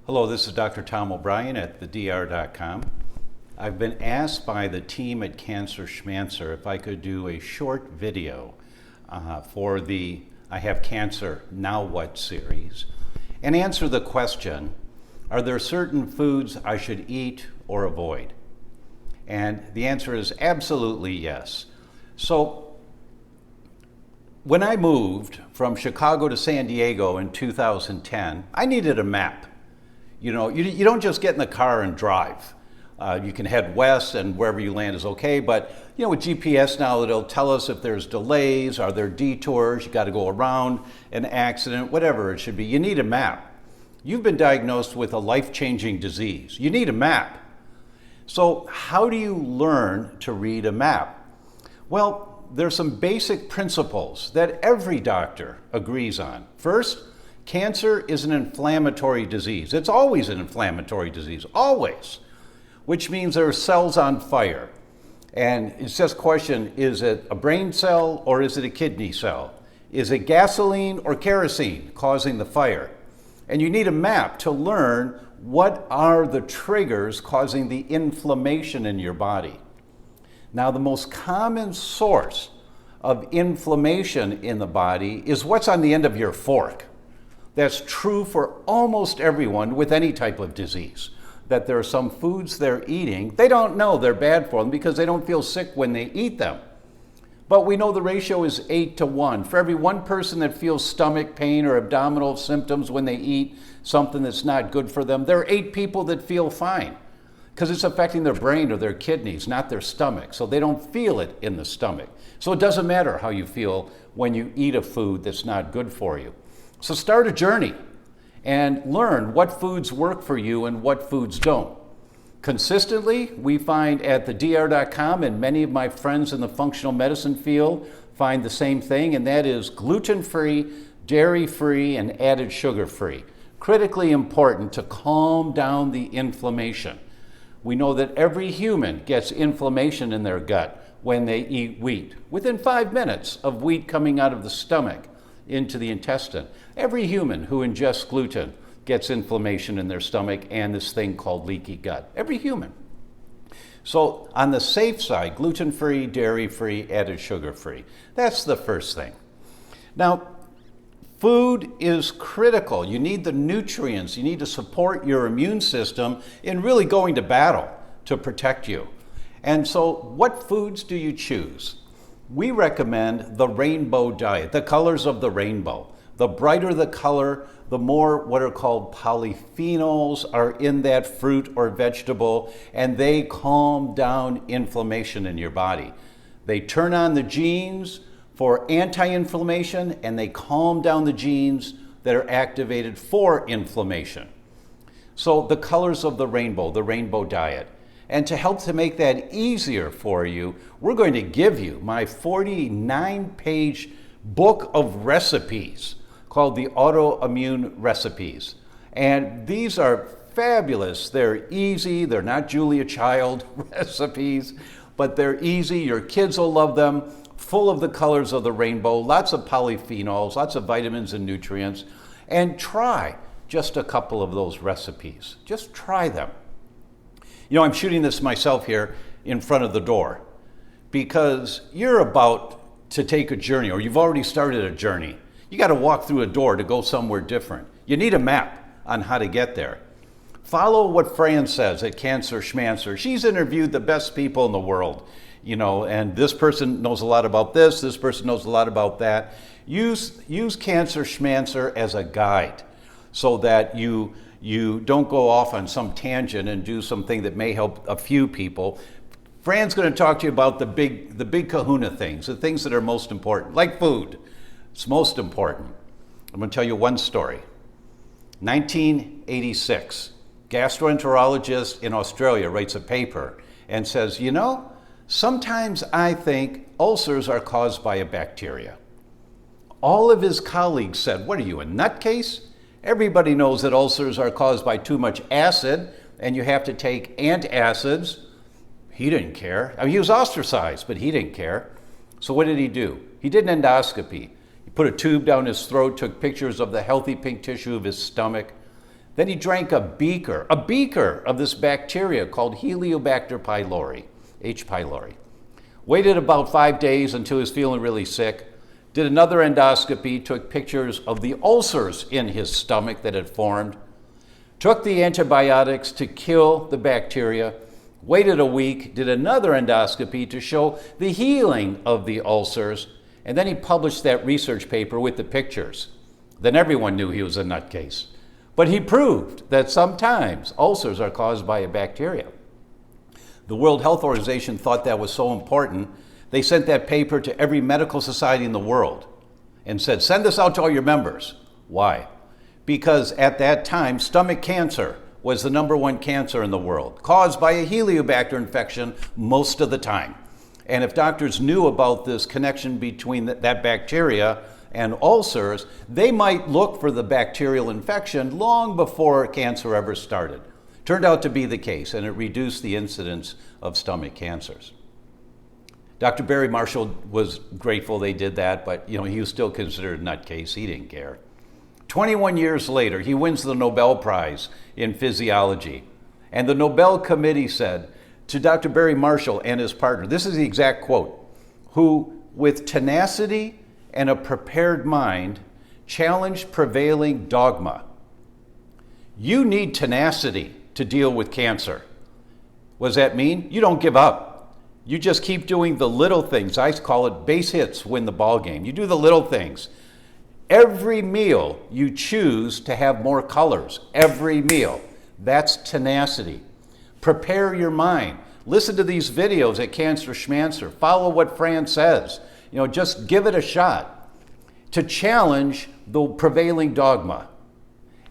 Hello, this is Dr. Tom O'Brien at thedr.com. I've been asked by the team at Cancer Schmancer if I could do a short video for the I Have Cancer, Now What series and answer the question, are there certain foods I should eat or avoid? And the answer is absolutely yes. So when I moved from Chicago to San Diego in 2010, I needed a map. You know, you don't just get in the car and drive. You can head west and wherever you land is okay, but you know, with GPS now, it'll tell us if there's delays, are there detours, you got to go around an accident, whatever it should be. You need a map. You've been diagnosed with a life-changing disease. You need a map. So how do you learn to read a map? Well, there's some basic principles that every doctor agrees on. First, cancer is an inflammatory disease. It's always an inflammatory disease, always, which means there are cells on fire. And it's just a question, is it a brain cell or is it a kidney cell? Is it gasoline or kerosene causing the fire? And you need a map to learn what are the triggers causing the inflammation in your body. Now, the most common source of inflammation in the body is what's on the end of your fork. That's true for almost everyone with any type of disease, that there are some foods they're eating, they don't know they're bad for them because they don't feel sick when they eat them. But we know the ratio is 8 to 1. For every one person that feels stomach pain or abdominal symptoms when they eat something that's not good for them, there are 8 people that feel fine because it's affecting their brain or their kidneys, not their stomach. So they don't feel it in the stomach. So it doesn't matter how you feel when you eat a food that's not good for you. So start a journey and learn what foods work for you and what foods don't. Consistently, we find at thedr.com, and many of my friends in the functional medicine field find the same thing, and that is gluten-free, dairy-free, and added sugar-free. Critically important to calm down the inflammation. We know that every human gets inflammation in their gut when they eat wheat. Within 5 minutes of wheat coming out of the stomach into the intestine. Every human who ingests gluten gets inflammation in their stomach and this thing called leaky gut. Every human. So on the safe side, gluten-free, dairy-free, added sugar-free. That's the first thing. Now, food is critical. You need the nutrients. You need to support your immune system in really going to battle to protect you. And so what foods do you choose? We recommend the rainbow diet, the colors of the rainbow. The brighter the color, the more what are called polyphenols are in that fruit or vegetable, and they calm down inflammation in your body. They turn on the genes for anti-inflammation, and they calm down the genes that are activated for inflammation. So the colors of the rainbow diet. And to help to make that easier for you, we're going to give you my 49-page book of recipes called the Autoimmune Recipes. And these are fabulous. They're easy. They're not Julia Child recipes, but they're easy. Your kids will love them. Full of the colors of the rainbow, lots of polyphenols, lots of vitamins and nutrients. And try just a couple of those recipes. Just try them. You know, I'm shooting this myself here in front of the door because you're about to take a journey, or you've already started a journey. You got to walk through a door to go somewhere different. You need a map on how to get there. Follow what Fran says at Cancer Schmancer. She's interviewed the best people in the world, you know, and this person knows a lot about this person knows a lot about that. Use Cancer Schmancer as a guide so that you don't go off on some tangent and do something that may help a few people. Fran's going to talk to you about the big kahuna things, the things that are most important, like food. It's most important. I'm going to tell you one story. 1986, gastroenterologist in Australia writes a paper and says, you know, sometimes I think ulcers are caused by a bacteria. All of his colleagues said, what are you, a nutcase? Everybody knows that ulcers are caused by too much acid and you have to take antacids. He didn't care. I mean, he was ostracized, but he didn't care. So what did he do? He did an endoscopy. He put a tube down his throat, took pictures of the healthy pink tissue of his stomach. Then he drank a beaker of this bacteria called Helicobacter pylori, H. pylori. Waited about 5 days until he was feeling really sick, did another endoscopy, took pictures of the ulcers in his stomach that had formed, took the antibiotics to kill the bacteria, waited a week, did another endoscopy to show the healing of the ulcers, and then he published that research paper with the pictures. Then everyone knew he was a nutcase. But he proved that sometimes ulcers are caused by a bacteria. The World Health Organization thought that was so important, they sent that paper to every medical society in the world and said, send this out to all your members. Why? Because at that time, stomach cancer was the #1 cancer in the world, caused by a Helicobacter infection most of the time. And if doctors knew about this connection between that bacteria and ulcers, they might look for the bacterial infection long before cancer ever started. Turned out to be the case, and it reduced the incidence of stomach cancers. Dr. Barry Marshall was grateful they did that, but he was still considered a nutcase. He didn't care. 21 years later, he wins the Nobel Prize in physiology. And the Nobel Committee said to Dr. Barry Marshall and his partner, this is the exact quote, who with tenacity and a prepared mind challenged prevailing dogma. You need tenacity to deal with cancer. What does that mean? You don't give up. You just keep doing the little things. I call it base hits win the ball game. You do the little things. Every meal you choose to have more colors. Every meal. That's tenacity. Prepare your mind. Listen to these videos at Cancer Schmancer. Follow what Fran says. Just give it a shot to challenge the prevailing dogma.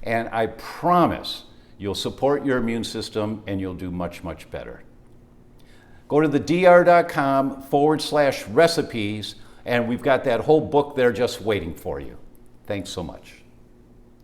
And I promise you'll support your immune system and you'll do much, much better. Go to the dr.com/recipes, and we've got that whole book there just waiting for you. Thanks so much.